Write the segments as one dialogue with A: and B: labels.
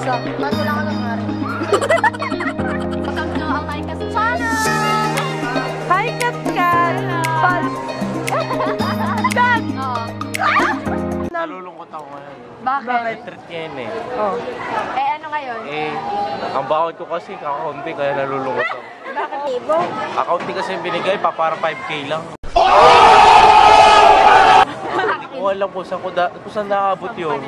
A: talaga. Bago lang ako nangyari. Welcome to ang Hikas channel!
B: Hikas Kat! Kat!
A: Oo.
C: Nalulungkot ako ngayon.
A: Bakit?
C: Treat ngayon eh.
B: Oh.
A: Eh, ano ngayon?
C: Ang bakod ko kasi kakaunti kaya nalulungkot ako.
B: Bakit ibo?
C: Kakaunti kasi yung binigay pa para 5K lang. Hindi ko alam kung saan nakabot yun.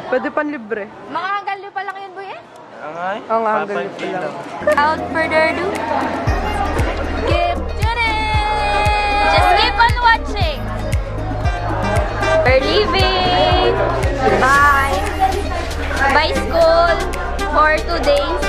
B: Pwede pan libre.
A: Mga hanggang pa lang yun, boy eh?
C: Angay?
B: Oo nga,
C: 5K lang.
A: Without further ado, keep tuning! Just keep on watching! We're leaving! Bye! Bye school for 2 days.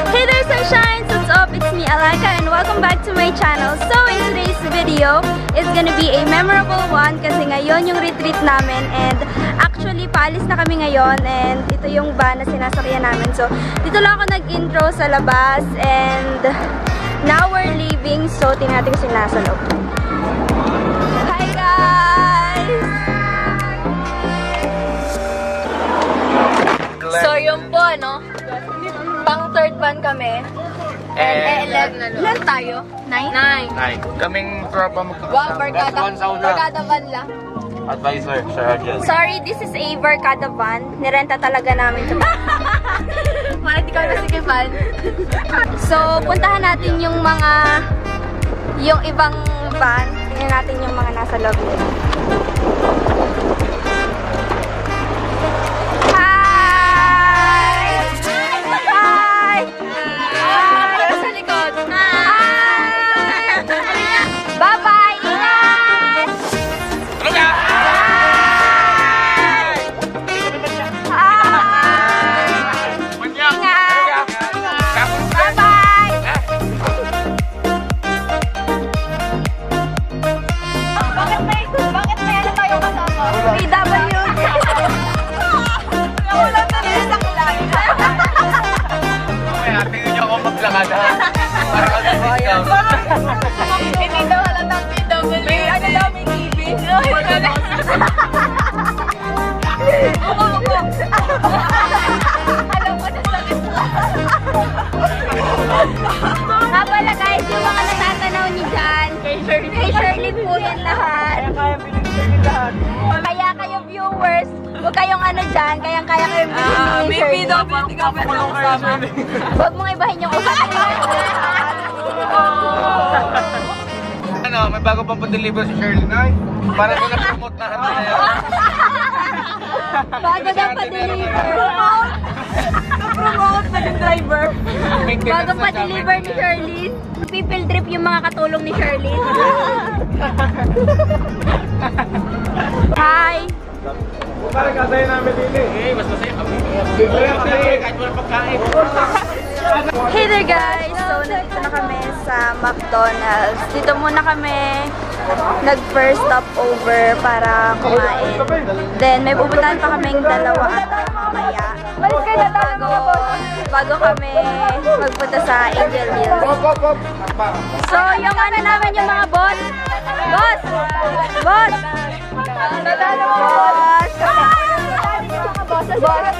A: Hey there sunshines, what's up? It's me Alaka and welcome back to my channel. So in today's video, it's gonna be a memorable one kasi ngayon yung retreat namin and actually paalis na kami ngayon and ito yung van na sinasakyan namin. So dito lang ako nag-intro sa labas and now we're leaving. So tingnan natin kung sino nasa loob. Hi guys! So yun po ano, pang third van kami. And 11 ilan tayo? 9? 9.
C: Kaming tropa
A: Wow,
C: magkakasama.
A: barkada van lang.
C: Advisor, Sir Arjel.
A: Sorry, this is a barkada van. Nirenta talaga namin ito. Bakit di kami nasikipan? So, puntahan natin yung ibang van. Tingnan natin yung mga nasa loob nila. Hindi daw halatang PW. Ano daw, may ibig. Alam ko na sakit mo. Nga pala guys, yung mga natatanaw ni Jan, kay Shirley po yan lahat. Kaya kayo viewers, huwag kayong ano dyan, kayang-kaya kayong bilhin ni Shirley. Huwag mong ibahin yung usapan.
C: Ano, may bago pang pa-deliver si Shirley na. Para ko na-promote na natin na yan.
A: Bago na pa-deliver. Promote na yung driver. Bago pa-deliver ni Shirley. People trip yung mga katulong ni Shirley. Hi!
C: Parang kasaya namin din eh. Mas masaya kami. Kahit walang pagkain.
A: Hey there guys! So, nandito na kami sa McDonald's. Dito muna kami nag-first stopover para kumain. Then, may pupuntahan pa kaming dalawa ata mamaya. Bago kami magpunta sa Angel Hills. So, yung ano namin yung mga boss. Boss! Boss! Boss! Boss!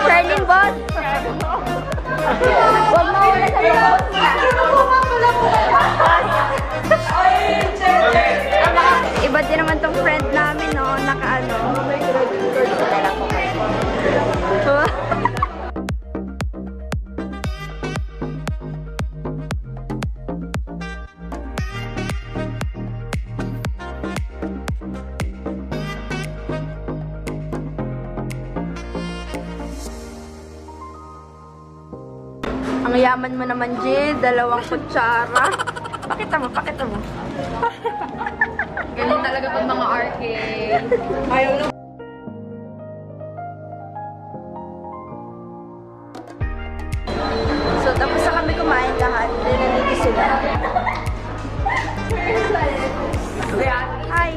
A: Sherlyn, boss! Huwag mo wala sa boss na. Iba din naman tong friend namin, no? Naka-ano. Ang yaman mo naman, Jill. 2 kutsara. Pakita mo, pakita mo. Ganun talaga pag mga arcade. Ayaw na. So, tapos na kami kumain lahat. Then, nandito sila. Hi!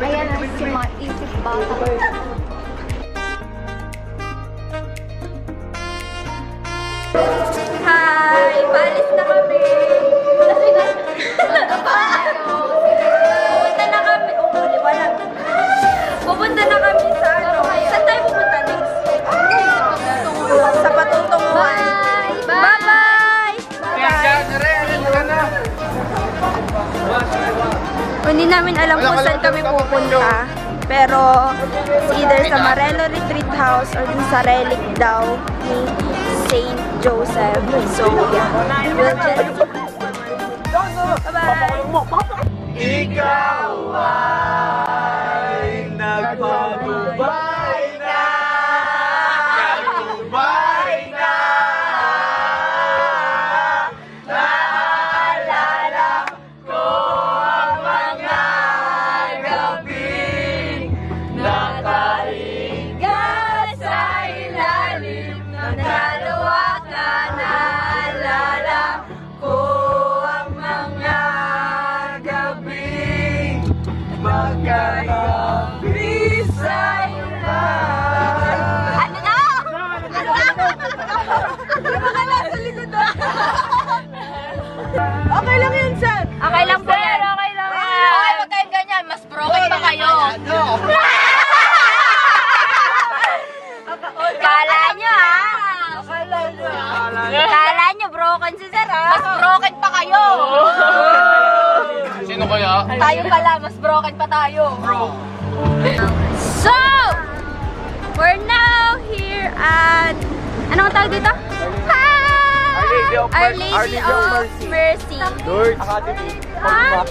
D: Ayan ang si mga isip bata.
A: Hi! Paalis na kami! Pupunta na kami. Oh, liwanag. Pupunta na kami sa ano. Saan tayo pupunta next? Sa patutunguhan. Bye-bye! Hindi namin alam kung saan kami pupunta. Pero either sa Marelo Retreat House or sa relic daw ni Saint Joseph. So yeah, we'll just bye-bye!
C: Ikaw ay nagpapabay na! Nagpapabay na! Naalala ko ang mga gabing nakahiga sa ilalim ng kalawakan. Naalala ko ang mga gabing magkagabi sa ilan.
A: Ano na? Ano na? Baka nasa likod na.
B: Okay lang yun, sir.
A: Okay lang po yan. Okay lang yan. Okay, wag kayong ganyan. Mas broken pa kayo. Kala nyo ha? Kala nyo broken si sir ha? Mas broken pa kayo.
C: Sino kaya?
A: Tayo pala, mas broken pa tayo. So, we're now here at, anong tawag dito? Hi! Our Lady of Mercy.
C: Lord Academy.
A: Ha?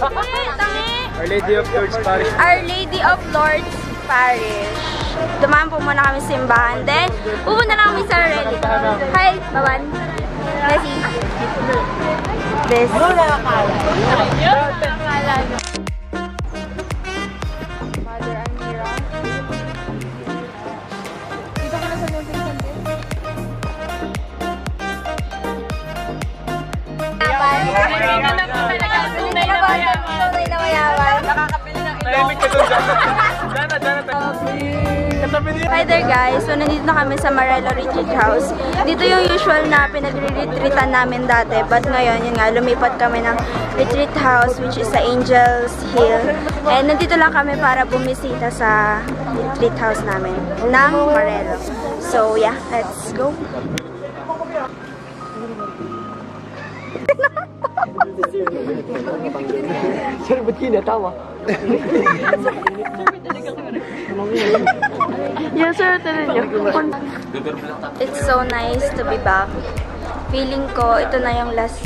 A: Tangi.
C: Our Lady of Lord's Parish.
A: Our Lady of Lord's Parish. Dumaan po muna kami sa simbahan. Then, pupunta na kami sa relic. Hi, Baban. Messi. This. Mother Amira. Dito ka na sa Nobel Sunday. Tunay na mayaman.
C: Tahimik ka doon,
A: Hi there guys, so nandito na kami sa Marelo Retreat House. Dito yung usual na pinagre-retreatan namin dati, but ngayon yun nga, lumipat kami ng retreat house which is sa Angel's Hill. And nandito lang kami para bumisita sa retreat house namin ng Marelo. So yeah, let's go!
B: Sir, ba't kinatawa? Yes, sir, talaga.
A: It's so nice to be back. Feeling ko, ito na yung last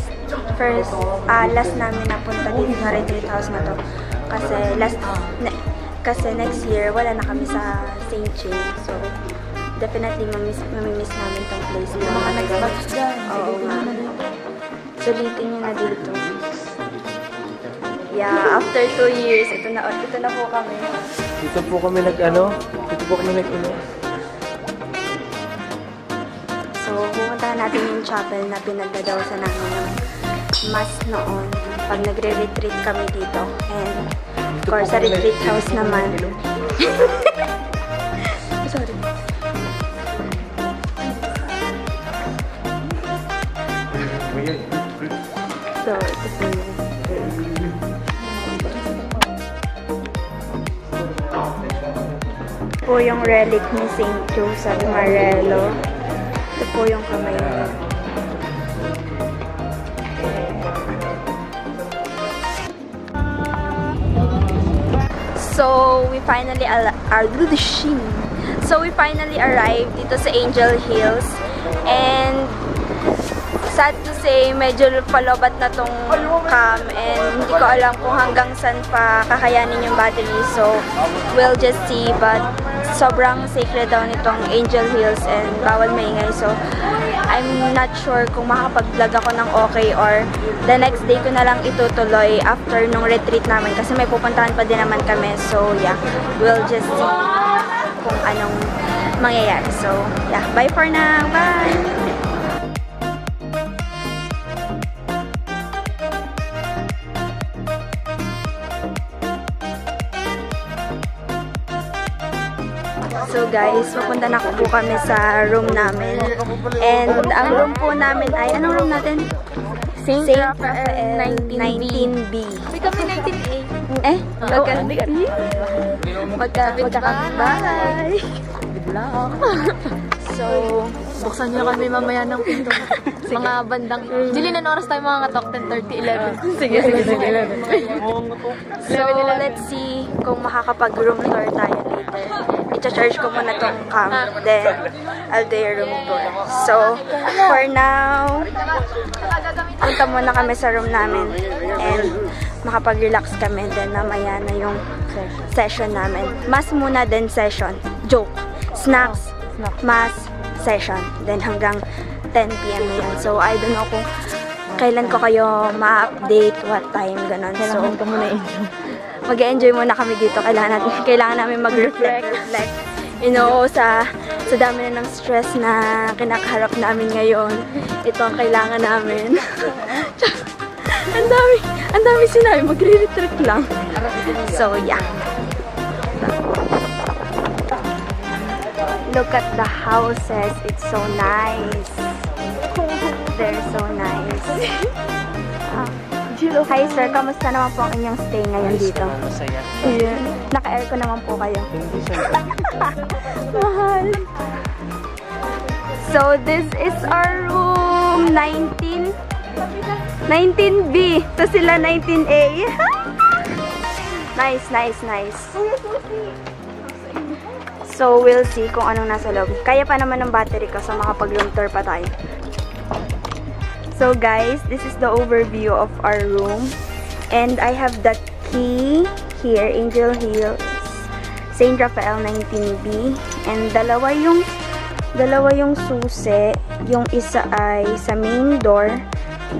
A: namin napunta dito sa retreat house na to. Kasi next year, wala na kami sa St. James. So, definitely mamimiss namin tong place. Oo nga. Sulitin nyo na dito. Yeah, after 2 years, ito na po kami.
C: Dito po kami nag-ano?
A: So, pupuntahan natin yung chapel na pinagdadawasan namin ng mass noon pag nagre-retreat kami dito. And, of course, sa retreat house naman. Sorry. So, ito po yun. Ito po yung relic ni Saint Joseph Marelo. Ito po yung kamay niya. So, we finally arrived dito sa Angel Hills. And sad to say, medyo palobat na tong cam and hindi ko alam kung hanggang saan pa kakayanin yung battery. So, we'll just see. But, sobrang sacred daw nitong Angel Hills and bawal maingay. So, I'm not sure kung makapag-vlog ako ng okay or the next day ko na lang itutuloy after nung retreat namin kasi may pupuntahan pa din naman kami. So, yeah, we'll just see kung anong mangyayari. So, yeah, bye for now. Bye! guys, papunta na po kami sa room namin. And ang room po namin ay, anong room natin? Saint Raphael 19B.
D: May kami 19A.
A: Eh? Magkakapit-bahay. So,
D: Buksan niyo kami mamaya ng pinto. Mga bandang... Jillian, anong oras tayo mga talk? 10:30, 11. Sige.
A: So, let's see kung makakapag-room tour tayo later. I-charge ko muna tong cam, then I'll do your room tour. So, for now, punta muna kami sa room namin and makapag-relax kami, then mamaya na yung session namin. Mas muna then session. Joke. Snacks. Mas session. Then hanggang 10 PM na yun. So, I don't know kung kailan ko kayo ma-update, what time, ganun. So, mag-enjoy muna kami dito. Kailangan namin mag-reflect. You know, sa dami na ng stress na kinakaharap namin ngayon, ito ang kailangan namin. ang dami sinabi, magre-retreat lang. So, yeah. Look at the houses. It's so nice. They're so nice. Hi sir, kamusta naman po ang inyong stay ngayon dito?
C: Masaya.
A: Yeah. Naka-aircon naman po kayo. Mahal. So, this is our room 19B. To sila 19A. Nice. So, we'll see kung anong nasa loob. Kaya pa naman ng battery ko, so makapag-room tour pa tayo. So, guys, this is the overview of our room. And I have the key here, Angel Hills, Saint Raphael 19B. And dalawa yung susi. Yung isa ay sa main door.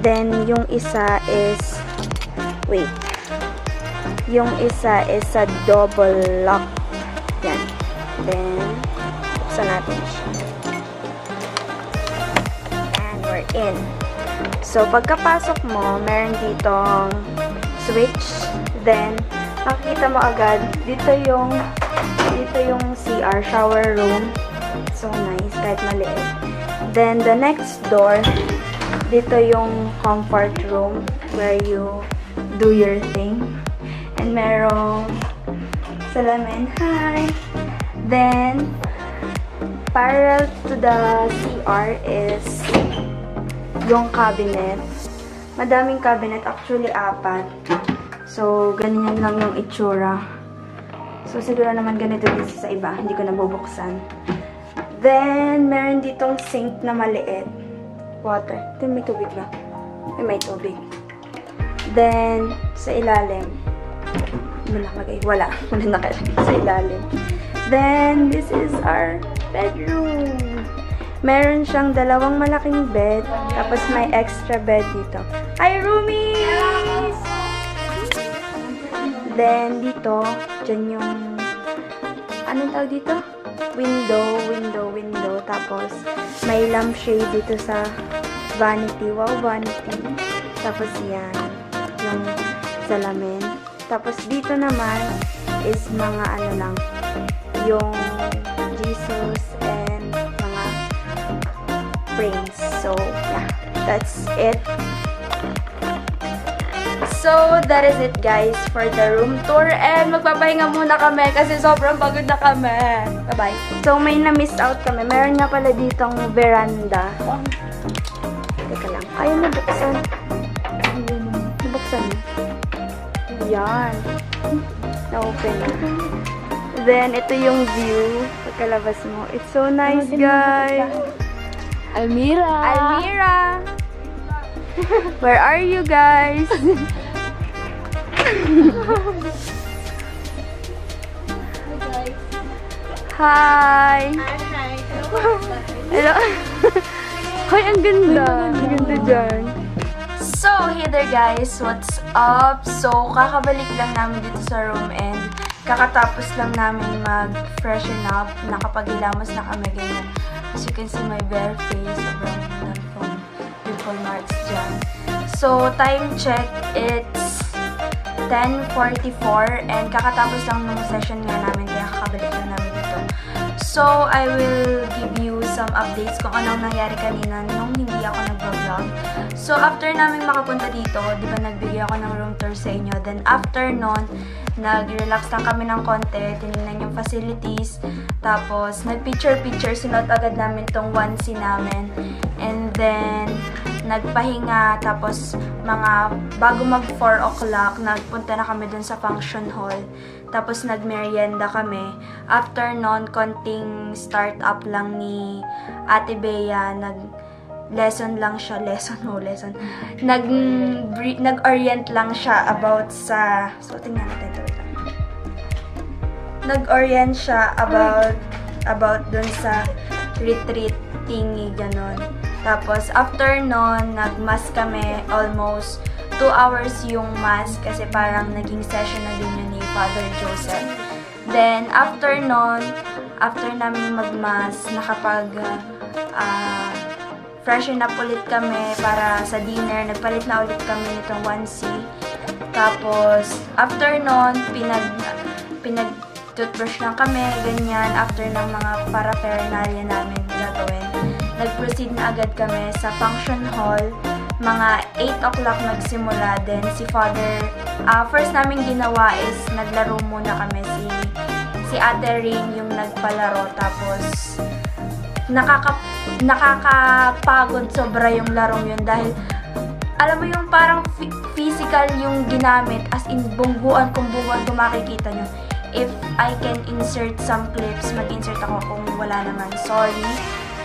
A: Then, yung isa is, wait. Yung isa is sa double lock. Yan. Then, buksan natin siya. And we're in. So, pagkapasok mo, meron ditong switch. Then, makikita mo agad, dito yung CR, shower room. So nice, kahit maliit. Then, the next door, dito yung comfort room where you do your thing. And merong salamin. Hi! Then, parallel to the CR is yung cabinet. Madaming cabinet. Actually, 4. So, ganyan lang yung itsura. So, siguro naman ganito din sa iba. Hindi ko nabubuksan. Then, meron ditong sink na maliit. Water. Ito, may tubig ba? May tubig. Then, sa ilalim. Wala. Wala nakalagay sa ilalim. Then, this is our bedroom. Meron siyang 2 malaking bed. Tapos, may extra bed dito. Hi, roomies! Then, dito, dyan yung, anong tawag dito? Window. Tapos, may lampshade dito sa vanity. Wow, vanity. Tapos, yan. Yung salamin. Tapos, dito naman is mga ano lang. Yung Jesus and mga frames. So, yeah. That's it. So, that is it guys for the room tour. And magpapahinga muna kami kasi sobrang pagod na kami. Bye-bye. So, may na-miss out kami. Meron nga pala ditong veranda. Teka lang. Ayaw nabuksan. Nabuksan. Yan. Na-open na. Then, ito yung view. Pagkalabas mo. It's so nice, guys. Almira! Where are you guys? Hi! Hello! Hoy, ang ganda! Ang ganda dyan. So, hey there guys! What's up? So, kakabalik lang namin dito sa room and kakatapos lang namin mag-freshen up. Nakapag-ilamos na kami ganyan. As you can see my bare face. Sobrang dami pong pimple marks dyan. So, time check, it's 10:44 and kakatapos lang ng session nga namin kaya kakabalik lang namin dito. So, So, I will give you some updates kung anong nangyari kanina nung hindi ako nag-vlog. So, after namin makapunta dito, di ba nagbigay ako ng room tour sa inyo. Then, after nun, nag-relax lang kami ng konti, tinignan yung facilities. Tapos, nag-picture-picture, sinuot agad namin tong onesie namin. And then, nagpahinga, tapos bago mag 4 o'clock, nagpunta na kami dun sa function hall. Tapos nagmerienda kami. After nun, konting start-up lang ni Ate Bea, nag-lesson lang siya, nag-orient lang siya about sa, so tingnan natin ito. Nag-orient siya about dun sa retreat thingy, ganon. Tapos, after nun, nag-mass kami, almost 2 hours yung mass kasi parang naging session na din yun ni Father Joseph. Then, after nun, after namin mag-mass, freshen up ulit kami para sa dinner. Nagpalit na ulit kami nitong onesie. Tapos, after nun, pinag-toothbrush lang kami, ganyan, after ng mga paraphernalia namin gagawin. Nag-proceed na agad kami sa function hall. Mga 8 o'clock nagsimula din. Si Father, first namin ginawa is naglaro muna kami. Si Ate Rain yung nagpalaro. Tapos, nakakapagod sobra yung larong yun dahil alam mo yung parang physical yung ginamit, as in bungguan kung makikita nyo. If I can insert some clips, mag-insert ako kung wala naman. Sorry.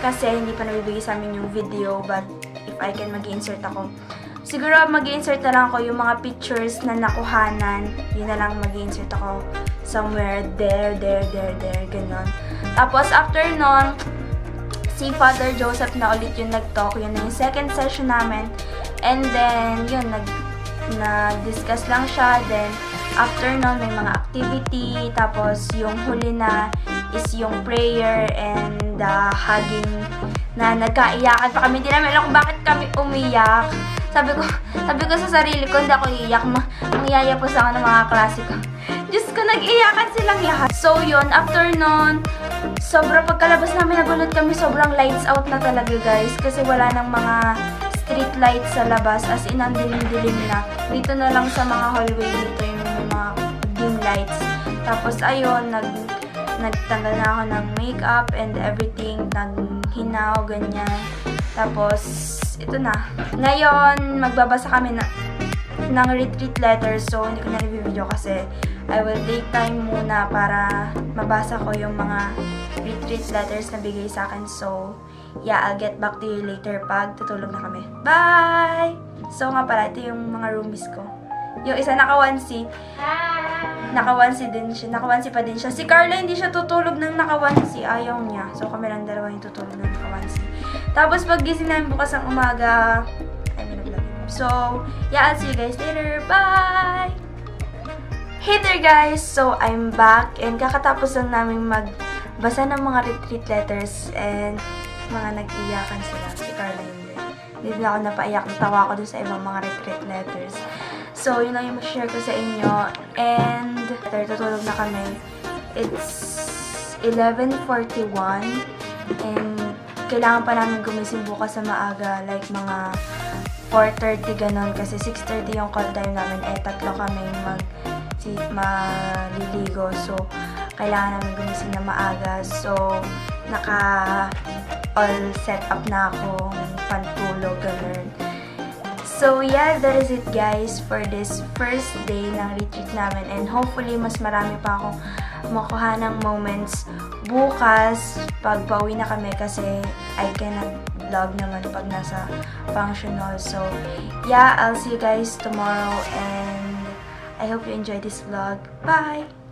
A: Kasi hindi pa nabibigay sa amin yung video, but if I can, mag-insert ako. Siguro mag-insert na lang ako yung mga pictures na nakuhanan. Yun na lang mag-insert ako somewhere there, ganon. Tapos after nun, si Father Joseph na ulit yung nag-talk. Yun na yung second session namin. And then, yun, nag-discuss lang siya. Then, after nun, may mga activity. Tapos, yung huli na is yung prayer and hugging na nagkaiyakan pa kami. Hindi namin alam kung bakit kami umiyak. Sabi ko sa sarili ko, hindi ako iiyak. Mangyaya po sa mga klase ko. Diyos ko, nag-iyakan silang lahat. So, yun, after nun, sobra pagkalabas namin, nagulat kami, sobrang lights out na talaga, guys. Kasi wala nang mga street lights sa labas. As in, ang dilim-dilim na. Dito na lang sa mga hallway dito yung mga dim lights. Tapos, ayun, nagtanggal na ako ng makeup and everything, naghinaw, ganyan. Tapos, ito na. Ngayon, magbabasa kami ng retreat letters. So, hindi ko na i-video kasi I will take time muna para mabasa ko yung mga retreat letters na bigay sa akin. So, yeah, I'll get back to you later pag tutulog na kami. Bye! So, nga pala, ito yung mga roomies ko. Yung isa naka-onesie. Naka-onesie din siya. Naka-onesie pa din siya. Si Carla hindi siya tutulog ng naka-onesie. Ayaw niya. So, kami lang dalawa yung tutulog ng naka-onesie. Tapos, pag gising namin bukas ng umaga, I'm gonna vlog it. So, yeah, I'll see you guys later. Bye! Hey there, guys! So, I'm back. And kakatapos lang namin magbasa ng mga retreat letters. And, mga nag-iyakan sila. Si Carla hindi. Hindi na ako napaiyak. Natawa ako dun sa ibang mga retreat letters. So, yun lang yung share ko sa inyo. And, tutulog na kami. It's 11:41. And, kailangan pa namin gumising bukas sa maaga. Like, mga 4:30 ganon. Kasi 6:30 yung call time namin. Eh, 3 kami maliligo. So, kailangan namin gumising na maaga. So, all set up na ako. Pantulog, ganon. So, yeah, that is it, guys, for this first day ng retreat namin. And hopefully, mas marami pa akong makuha ng moments bukas pag pauwi na kami kasi I cannot vlog naman pag nasa function hall. So, yeah, I'll see you guys tomorrow and I hope you enjoyed this vlog. Bye!